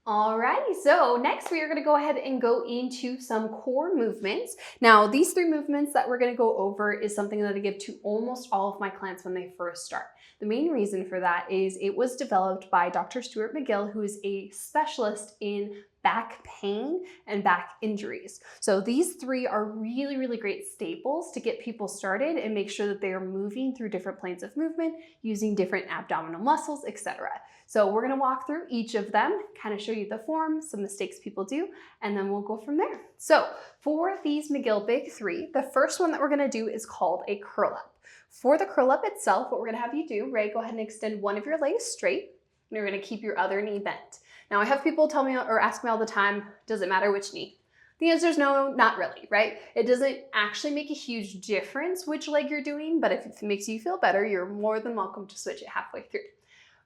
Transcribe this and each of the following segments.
Alrighty, so next we are going to go ahead and go into some core movements. Now, these 3 movements that we're going to go over is something that I give to almost all of my clients when they first start. The main reason for that is it was developed by Dr. Stuart McGill, who is a specialist in back pain and back injuries. So these 3 are really, really great staples to get people started and make sure that they are moving through different planes of movement using different abdominal muscles, etc. So we're going to walk through each of them, kind of show you the form, some mistakes people do, and then we'll go from there. So for these McGill Big 3, the first one that we're going to do is called a curl up. For the curl up itself, what we're going to have you do, Ray, go ahead and extend one of your legs straight, and you're going to keep your other knee bent. Now I have people tell me or ask me all the time, does it matter which knee? The answer is no, not really, right? It doesn't actually make a huge difference which leg you're doing, but if it makes you feel better, you're more than welcome to switch it halfway through.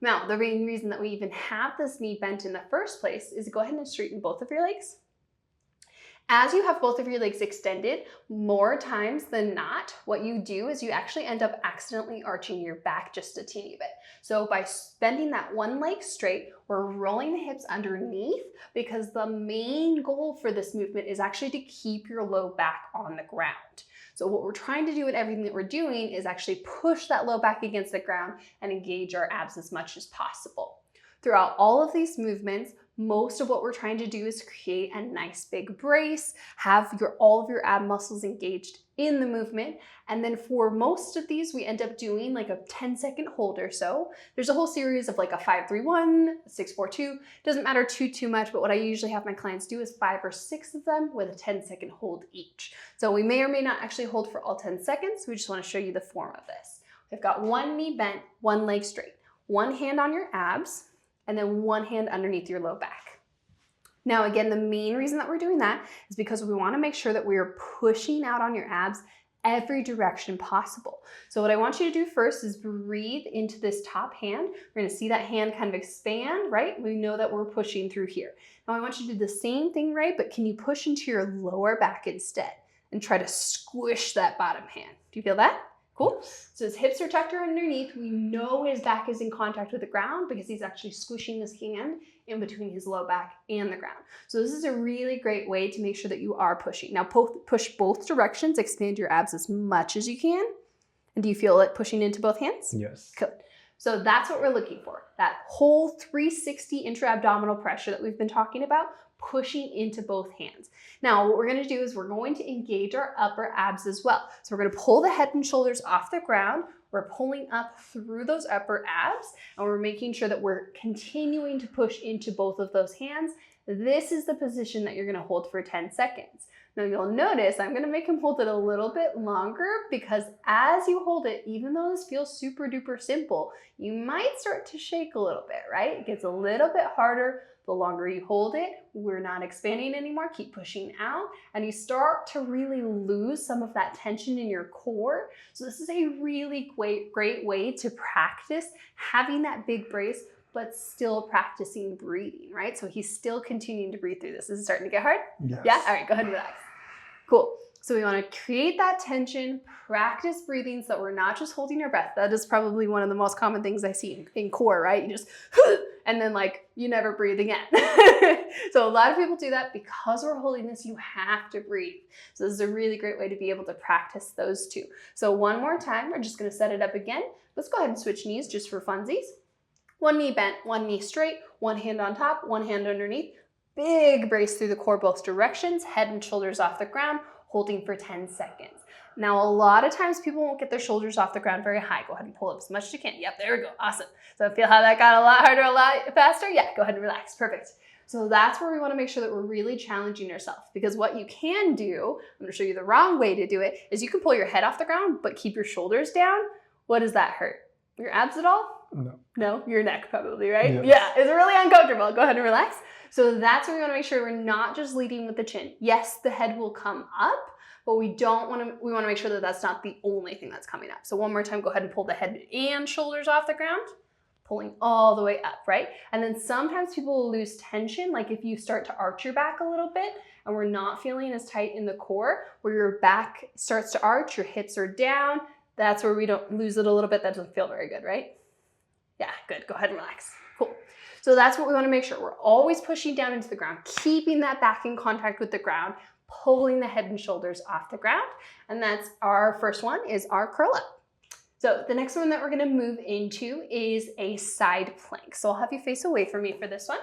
Now, the main reason that we even have this knee bent in the first place is go ahead and straighten both of your legs. As you have both of your legs extended, more times than not, what you do is you actually end up accidentally arching your back just a teeny bit. So by bending that one leg straight, we're rolling the hips underneath because the main goal for this movement is actually to keep your low back on the ground. So what we're trying to do with everything that we're doing is actually push that low back against the ground and engage our abs as much as possible. Throughout all of these movements, most of what we're trying to do is create a nice big brace, have all of your ab muscles engaged in the movement. And then for most of these, we end up doing like a 10-second hold or so. There's a whole series of like a 5-3-1, 6-4-2. Doesn't matter too much, but what I usually have my clients do is 5 or 6 of them with a 10-second hold each. So we may or may not actually hold for all 10 seconds. We just want to show you the form of this. We've got one knee bent, one leg straight, one hand on your abs, and then one hand underneath your low back. Now again, the main reason that we're doing that is because we want to make sure that we are pushing out on your abs every direction possible. So what I want you to do first is breathe into this top hand. We're going to see that hand kind of expand, right? We know that we're pushing through here. Now I want you to do the same thing, right? But can you push into your lower back instead and try to squish that bottom hand? Do you feel that? Cool. So his hips are tucked underneath. We know his back is in contact with the ground because he's actually squishing his hand in between his low back and the ground. So this is a really great way to make sure that you are pushing. Now push both directions, expand your abs as much as you can. And do you feel it pushing into both hands? Yes. Good. So that's what we're looking for. That whole 360 intra-abdominal pressure that we've been talking about, pushing into both hands. Now, what we're going to do is we're going to engage our upper abs as well. So we're going to pull the head and shoulders off the ground. We're pulling up through those upper abs, and we're making sure that we're continuing to push into both of those hands. This is the position that you're going to hold for 10 seconds. Now you'll notice I'm going to make him hold it a little bit longer because as you hold it, even though this feels super duper simple, you might start to shake a little bit, right? It gets a little bit harder. The longer you hold it, we're not expanding anymore, keep pushing out, and you start to really lose some of that tension in your core. So this is a really great way to practice having that big brace, but still practicing breathing, right? So he's still continuing to breathe through this. Is it starting to get hard? Yes. Yeah? All right, go ahead and relax. Cool. So we want to create that tension, practice breathing so that we're not just holding our breath. That is probably one of the most common things I see in core, right? You just, and then like, you never breathe again. So a lot of people do that because we're holding this, you have to breathe. So this is a really great way to be able to practice those two. So one more time, we're just going to set it up again. Let's go ahead and switch knees just for funsies. One knee bent, one knee straight, one hand on top, one hand underneath. Big brace through the core both directions, head and shoulders off the ground, holding for 10 seconds. Now, a lot of times people won't get their shoulders off the ground very high. Go ahead and pull up as much as you can. Yep, there we go. Awesome. So feel how that got a lot harder, a lot faster? Yeah, go ahead and relax. Perfect. So that's where we want to make sure that we're really challenging ourselves, because what you can do, I'm going to show you the wrong way to do it, is you can pull your head off the ground, but keep your shoulders down. What does that hurt? Your abs at all? No. No? Your neck probably, right? Yes. Yeah, it's really uncomfortable. Go ahead and relax. So that's where we want to make sure we're not just leading with the chin. Yes, the head will come up, but we want to make sure that that's not the only thing that's coming up. So one more time, go ahead and pull the head and shoulders off the ground, pulling all the way up, right? And then sometimes people will lose tension, like if you start to arch your back a little bit and we're not feeling as tight in the core, where your back starts to arch, your hips are down, that's where we don't lose it a little bit. That doesn't feel very good, right? Yeah, good. Go ahead and relax. Cool. So that's what we want to make sure. We're always pushing down into the ground, keeping that back in contact with the ground, pulling the head and shoulders off the ground. And that's our first one, is our curl up. So the next one that we're going to move into is a side plank. So I'll have you face away from me for this one.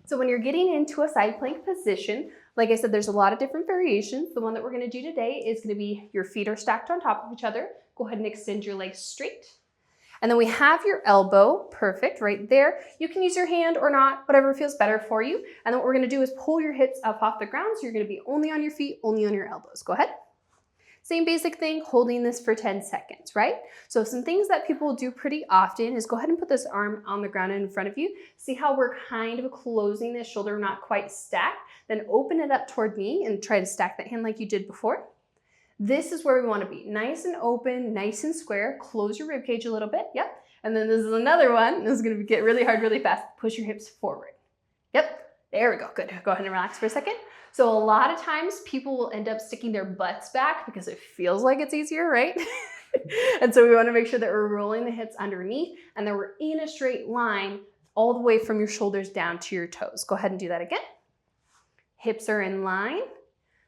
So when you're getting into a side plank position, like I said, there's a lot of different variations. The one that we're going to do today is going to be your feet are stacked on top of each other. Go ahead and extend your legs straight. And then we have your elbow, perfect, right there. You can use your hand or not, whatever feels better for you. And then what we're going to do is pull your hips up off the ground. So you're going to be only on your feet, only on your elbows. Go ahead. Same basic thing, holding this for 10 seconds, right? So some things that people do pretty often is go ahead and put this arm on the ground in front of you. See how we're kind of closing this shoulder, not quite stacked. Then open it up toward me and try to stack that hand like you did before. This is where we want to be. Nice and open, nice and square. Close your rib cage a little bit. Yep. And then this is another one. This is going to get really hard, really fast. Push your hips forward. Yep. There we go. Good. Go ahead and relax for a second. So a lot of times people will end up sticking their butts back because it feels like it's easier, right? And so we want to make sure that we're rolling the hips underneath and that we're in a straight line all the way from your shoulders down to your toes. Go ahead and do that again. Hips are in line.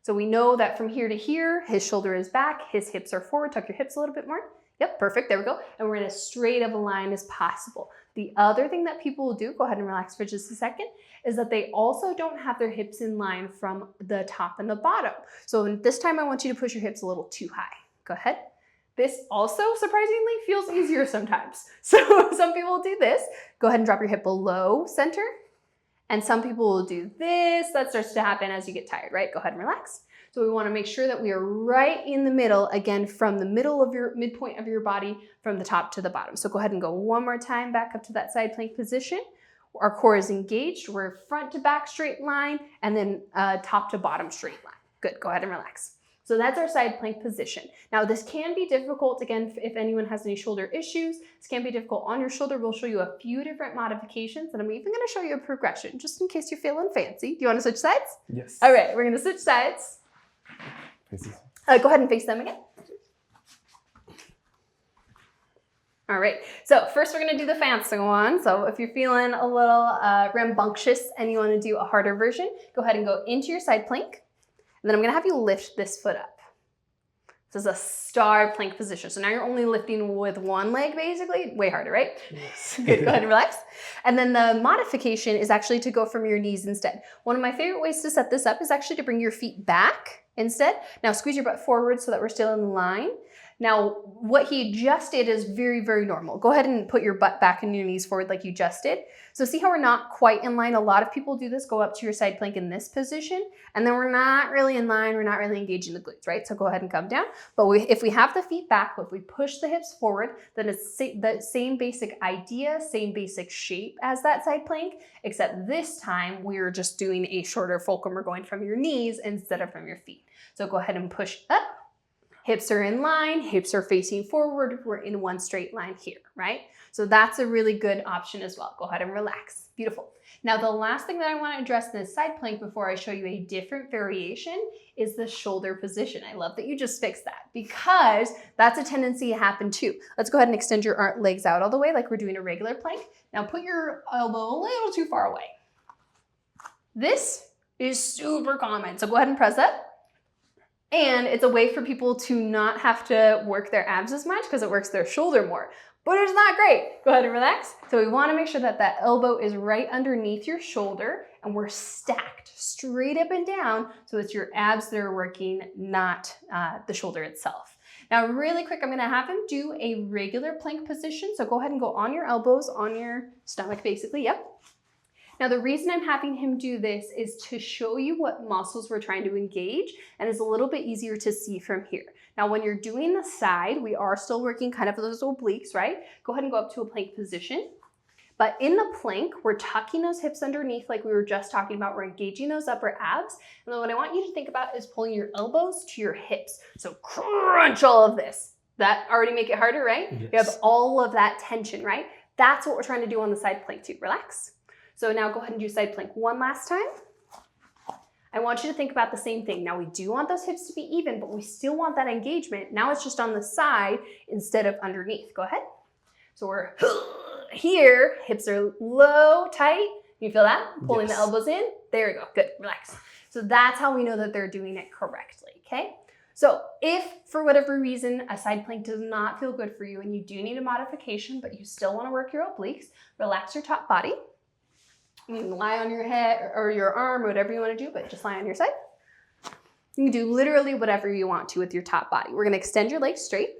So we know that from here to here, his shoulder is back, his hips are forward. Tuck your hips a little bit more. Yep, perfect. There we go. And we're in as straight of a line as possible. The other thing that people will do, go ahead and relax for just a second, is that they also don't have their hips in line from the top and the bottom. So this time I want you to push your hips a little too high. Go ahead. This also surprisingly feels easier sometimes. So some people will do this. Go ahead and drop your hip below center. And some people will do this. That starts to happen as you get tired, right? Go ahead and relax. So we want to make sure that we are right in the middle, again, from the middle of your midpoint of your body, from the top to the bottom. So go ahead and go one more time back up to that side plank position. Our core is engaged. We're front to back straight line and then top to bottom straight line. Good. Go ahead and relax. So that's our side plank position. Now this can be difficult, again, if anyone has any shoulder issues, this can be difficult on your shoulder. We'll show you a few different modifications and I'm even gonna show you a progression just in case you're feeling fancy. Do you wanna switch sides? Yes. All right, we're gonna switch sides. Faces. Go ahead and face them again. All right, so first we're gonna do the fancy one. So if you're feeling a little rambunctious and you wanna do a harder version, go ahead and go into your side plank. And then I'm gonna have you lift this foot up. This is a star plank position. So now you're only lifting with one leg basically, way harder, right? Yes. Good, go ahead and relax. And then the modification is actually to go from your knees instead. One of my favorite ways to set this up is actually to bring your feet back instead. Now squeeze your butt forward so that we're still in line. Now, what he just did is very, very normal. Go ahead and put your butt back and your knees forward like you just did. So see how we're not quite in line? A lot of people do this, go up to your side plank in this position, and then we're not really in line, we're not really engaging the glutes, right? So go ahead and come down. But if we have the feet back, if we push the hips forward, then it's the same basic idea, same basic shape as that side plank, except this time we're just doing a shorter fulcrum. We're going from your knees instead of from your feet. So go ahead and push up. Hips are in line, hips are facing forward. We're in one straight line here, right? So that's a really good option as well. Go ahead and relax. Beautiful. Now, the last thing that I want to address in this side plank before I show you a different variation is the shoulder position. I love that you just fixed that because that's a tendency to happen too. Let's go ahead and extend your legs out all the way like we're doing a regular plank. Now put your elbow a little too far away. This is super common. So go ahead and press up. And it's a way for people to not have to work their abs as much because it works their shoulder more. But it's not great. Go ahead and relax. So we want to make sure that that elbow is right underneath your shoulder and we're stacked straight up and down so it's your abs that are working, not the shoulder itself. Now really quick, I'm going to have him do a regular plank position. So go ahead and go on your elbows, on your stomach basically. Yep. Now, the reason I'm having him do this is to show you what muscles we're trying to engage, and it's a little bit easier to see from here. Now, when you're doing the side, we are still working kind of those obliques, right? Go ahead and go up to a plank position. But in the plank, we're tucking those hips underneath like we were just talking about. We're engaging those upper abs. And then what I want you to think about is pulling your elbows to your hips. So crunch all of this. That already make it harder, right? Yes. You have all of that tension, right? That's what we're trying to do on the side plank too. Relax. So now go ahead and do side plank one last time. I want you to think about the same thing. Now we do want those hips to be even, but we still want that engagement. Now it's just on the side instead of underneath. Go ahead. So we're here, hips are low, tight. You feel that? Pulling the Yes. elbows in. There we go. Good. Relax. So that's how we know that they're doing it correctly. Okay. So if for whatever reason a side plank does not feel good for you and you do need a modification, but you still want to work your obliques, relax your top body. You can lie on your head or your arm or whatever you want to do, but just lie on your side. You can do literally whatever you want to with your top body. We're going to extend your legs straight.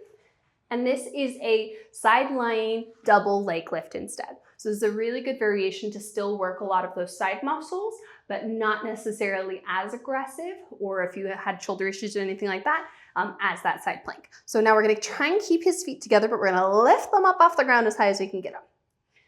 And this is a side lying double leg lift instead. So this is a really good variation to still work a lot of those side muscles, but not necessarily as aggressive, or if you had shoulder issues or anything like that, as that side plank. So now we're going to try and keep his feet together, but we're going to lift them up off the ground as high as we can get them.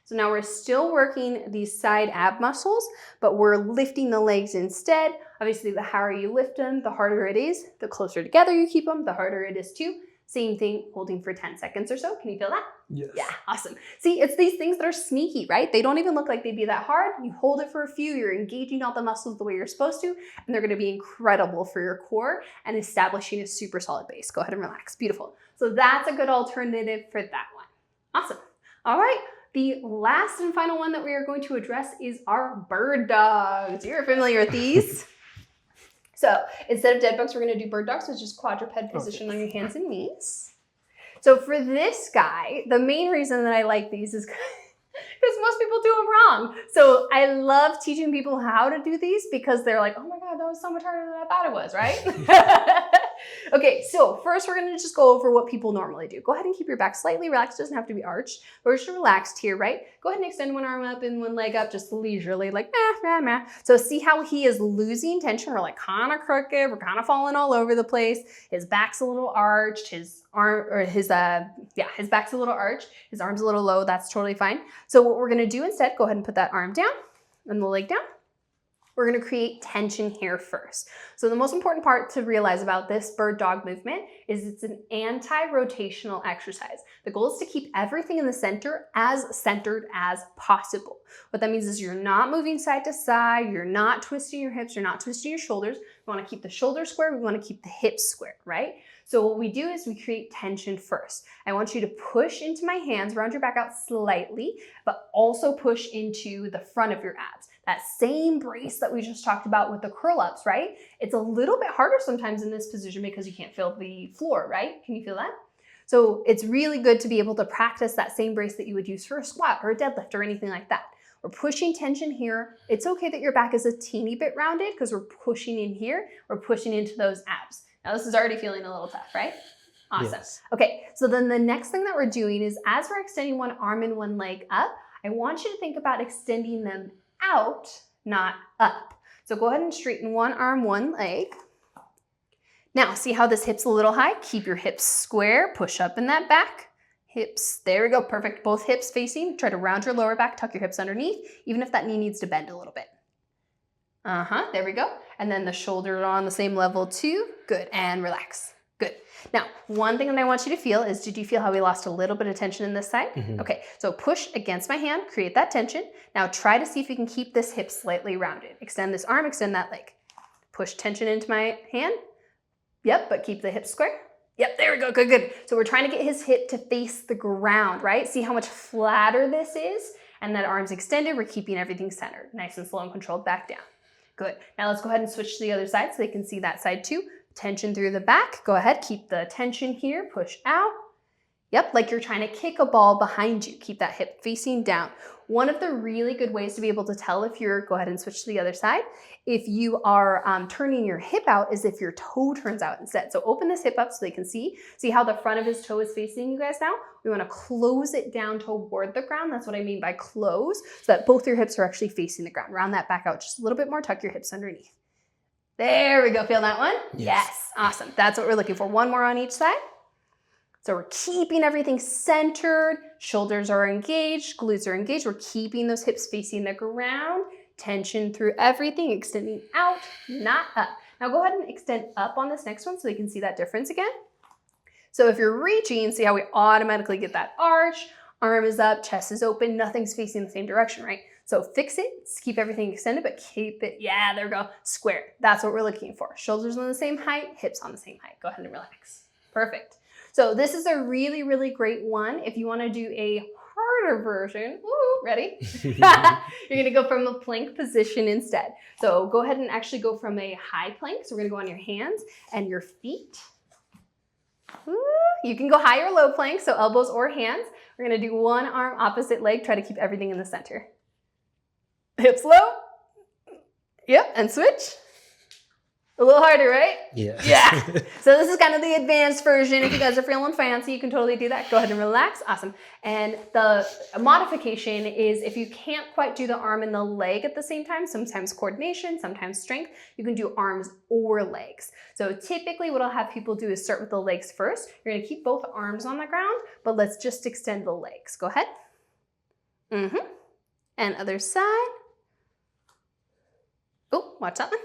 So now we're still working these side ab muscles, but we're lifting the legs instead. Obviously, the higher you lift them, the harder it is. The closer together you keep them, the harder it is too. Same thing, holding for 10 seconds or so. Can you feel that? Yes. Yeah, awesome. See, it's these things that are sneaky, right? They don't even look like they'd be that hard. You hold it for a few, you're engaging all the muscles the way you're supposed to, and they're gonna be incredible for your core and establishing a super solid base. Go ahead and relax. Beautiful. So that's a good alternative for that one. Awesome. All right. The last and final one that we are going to address is our bird dogs. You're familiar with these. So instead of dead bugs, we're going to do bird dogs, which is quadruped position on your hands and knees. So for this guy, the main reason that I like these is because most people do them wrong. So I love teaching people how to do these because they're like, oh my God, that was so much harder than I thought it was, right? Okay, so first we're gonna just go over what people normally do. Go ahead and keep your back slightly relaxed. It doesn't have to be arched. We're just relaxed here, right? Go ahead and extend one arm up and one leg up just leisurely, like meh. So see how he is losing tension. We're like kind of crooked. We're kind of falling all over the place. His back's a little arched. His back's a little arched. His arm's a little low. That's totally fine. So what we're gonna do instead, go ahead and put that arm down and the leg down. We're gonna create tension here first. So the most important part to realize about this bird dog movement is it's an anti-rotational exercise. The goal is to keep everything in the center as centered as possible. What that means is you're not moving side to side, you're not twisting your hips, you're not twisting your shoulders. We wanna keep the shoulders square, we wanna keep the hips square, right? So what we do is we create tension first. I want you to push into my hands, round your back out slightly, but also push into the front of your abs. That same brace that we just talked about with the curl ups, right? It's a little bit harder sometimes in this position because you can't feel the floor, right? Can you feel that? So it's really good to be able to practice that same brace that you would use for a squat or a deadlift or anything like that. We're pushing tension here. It's okay that your back is a teeny bit rounded because we're pushing in here. We're pushing into those abs. Now this is already feeling a little tough, right? Awesome. Yes. Okay, so then the next thing that we're doing is as we're extending one arm and one leg up, I want you to think about extending them out, not up. So go ahead and straighten one arm, one leg. Now see how this hip's a little high? Keep your hips square, push up in that back. Hips, there we go, perfect. Both hips facing. Try to round your lower back, tuck your hips underneath, even if that knee needs to bend a little bit. There we go. And then the shoulders are on the same level too. Good, and relax. Good. Now, one thing that I want you to feel is, did you feel how we lost a little bit of tension in this side? Mm-hmm. Okay, so push against my hand, create that tension. Now try to see if you can keep this hip slightly rounded. Extend this arm, extend that leg. Push tension into my hand. Yep, but keep the hips square. Yep, there we go, good. So we're trying to get his hip to face the ground, right? See how much flatter this is? And that arm's extended, we're keeping everything centered. Nice and slow and controlled, back down. Good. Now let's go ahead and switch to the other side so they can see that side too. Tension through the back. Go ahead, keep the tension here, push out. Yep, like you're trying to kick a ball behind you. Keep that hip facing down. One of the really good ways to be able to tell if you're, go ahead and switch to the other side, if you are turning your hip out is if your toe turns out instead. So open this hip up so they can see. See how the front of his toe is facing you guys now? We want to close it down toward the ground. That's what I mean by close, so that both your hips are actually facing the ground. Round that back out just a little bit more, tuck your hips underneath. There we go, feel that one? Yes, awesome. That's what we're looking for. One more on each side. So we're keeping everything centered, shoulders are engaged, glutes are engaged. We're keeping those hips facing the ground, tension through everything, extending out, not up. Now go ahead and extend up on this next one so you can see that difference again. So if you're reaching, see how we automatically get that arch, arm is up, chest is open, nothing's facing the same direction, right? So fix it, keep everything extended, but keep it, yeah, there we go, square. That's what we're looking for. Shoulders on the same height, hips on the same height. Go ahead and relax. Perfect. So this is a really, really great one if you want to do a harder version. Woo, ready? You're gonna go from a plank position instead. So go ahead and actually go from a high plank. So we're gonna go on your hands and your feet. Woo. You can go high or low plank, so elbows or hands. We're gonna do one arm, opposite leg. Try to keep everything in the center. Hips low. Yep, and switch. A little harder, right? Yeah. Yeah. So this is kind of the advanced version. If you guys are feeling fancy, you can totally do that. Go ahead and relax. Awesome. And the modification is if you can't quite do the arm and the leg at the same time, sometimes coordination, sometimes strength, you can do arms or legs. So typically what I'll have people do is start with the legs first. You're going to keep both arms on the ground, but let's just extend the legs. Go ahead. And other side. Oh, watch that one.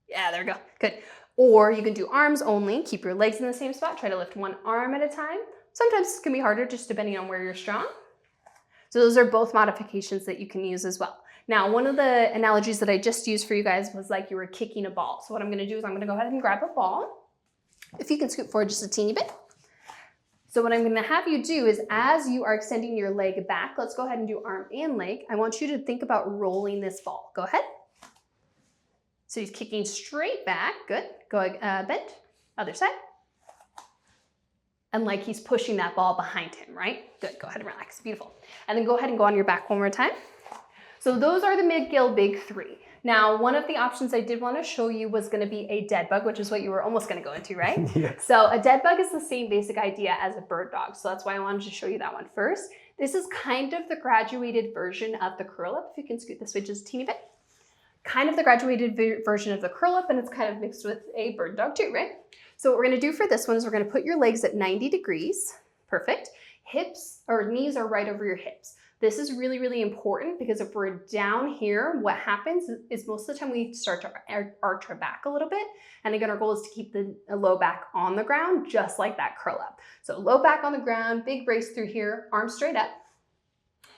Yeah, there we go. Good. Or you can do arms only. Keep your legs in the same spot. Try to lift one arm at a time. Sometimes it can be harder just depending on where you're strong. So those are both modifications that you can use as well. Now, one of the analogies that I just used for you guys was like you were kicking a ball. So what I'm going to do is I'm going to go ahead and grab a ball. If you can scoot forward just a teeny bit. So what I'm going to have you do is as you are extending your leg back, let's go ahead and do arm and leg. I want you to think about rolling this ball. Go ahead. So he's kicking straight back. Good. Go bend. Other side. And like he's pushing that ball behind him, right? Good. Go ahead and relax. Beautiful. And then go ahead and go on your back one more time. So those are the McGill Big 3. Now, one of the options I did want to show you was going to be a dead bug, which is what you were almost going to go into, right? Yeah. So a dead bug is the same basic idea as a bird dog. So that's why I wanted to show you that one first. This is kind of the graduated version of the curl up. If you can scoot this way just a teeny bit. Kind of the graduated version of the curl up, and it's kind of mixed with a bird dog too, right? So what we're going to do for this one is we're going to put your legs at 90 degrees. Perfect. Hips or knees are right over your hips. This is really, really important because if we're down here, what happens is most of the time we start to arch our back a little bit. And again, our goal is to keep the low back on the ground, just like that curl up. So low back on the ground, big brace through here, arms straight up.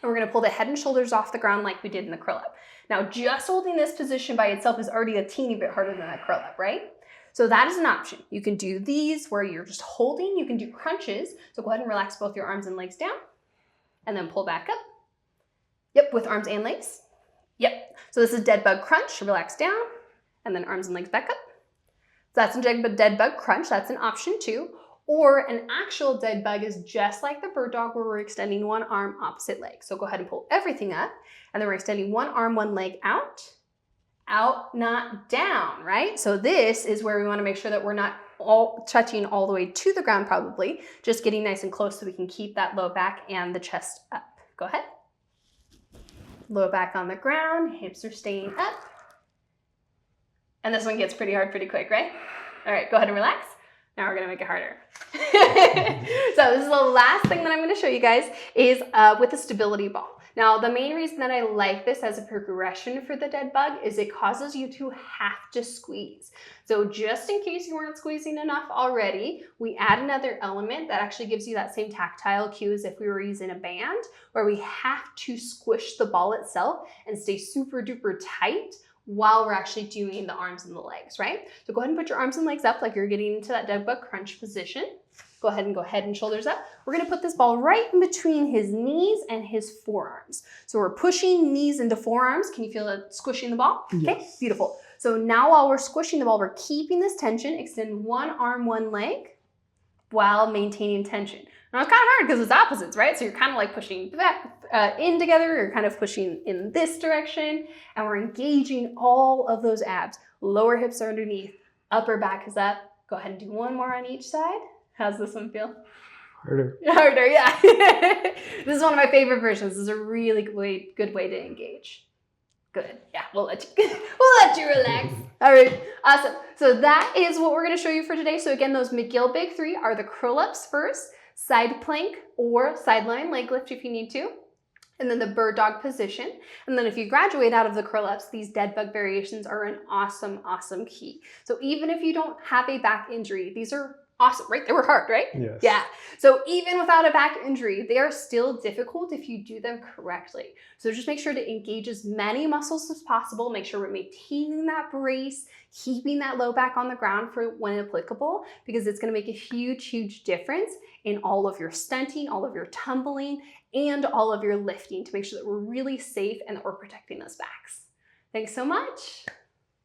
And we're going to pull the head and shoulders off the ground like we did in the curl up. Now, just holding this position by itself is already a teeny bit harder than that curl up, right? So that is an option. You can do these where you're just holding. You can do crunches. So go ahead and relax both your arms and legs down and then pull back up. Yep, with arms and legs. Yep. So this is dead bug crunch. Relax down and then arms and legs back up. So that's a dead bug crunch. That's an option too. Or an actual dead bug is just like the bird dog where we're extending one arm, opposite leg. So go ahead and pull everything up. And then we're extending one arm, one leg out, not down, right? So this is where we want to make sure that we're not all touching all the way to the ground probably, just getting nice and close so we can keep that low back and the chest up. Go ahead. Low back on the ground, hips are staying up. And this one gets pretty hard pretty quick, right? All right, go ahead and relax. Now we're gonna make it harder. So this is the last thing that I'm gonna show you guys is with a stability ball. Now, the main reason that I like this as a progression for the dead bug is it causes you to have to squeeze. So just in case you weren't squeezing enough already, we add another element that actually gives you that same tactile cue as if we were using a band, where we have to squish the ball itself and stay super duper tight while we're actually doing the arms and the legs, right? So go ahead and put your arms and legs up like you're getting into that dead bug crunch position. Go ahead and go head and shoulders up. We're gonna put this ball right in between his knees and his forearms. So we're pushing knees into forearms. Can you feel it squishing the ball? Yes. Okay, beautiful. So now while we're squishing the ball, we're keeping this tension. Extend one arm, one leg while maintaining tension. Now it's kind of hard because it's opposites, right? So you're kind of like pushing back in together, you're kind of pushing in this direction, and we're engaging all of those abs. Lower hips are underneath, upper back is up. Go ahead and do one more on each side. How's this one feel? Harder. Harder, yeah. This is one of my favorite versions. This is a really good way to engage. Good. Yeah, we'll let you relax. All right, awesome. So that is what we're going to show you for today. So again, those McGill Big 3 are the curl ups first, side plank or sideline leg lift if you need to, and then the bird dog position. And then if you graduate out of the curl ups, these dead bug variations are an awesome, awesome key. So even if you don't have a back injury, these are Awesome, right? They were hard, right? Yes. Yeah. So even without a back injury, they are still difficult if you do them correctly. So just make sure to engage as many muscles as possible. Make sure we're maintaining that brace, keeping that low back on the ground for when applicable, because it's going to make a huge, huge difference in all of your stunting, all of your tumbling, and all of your lifting to make sure that we're really safe and that we're protecting those backs. Thanks so much.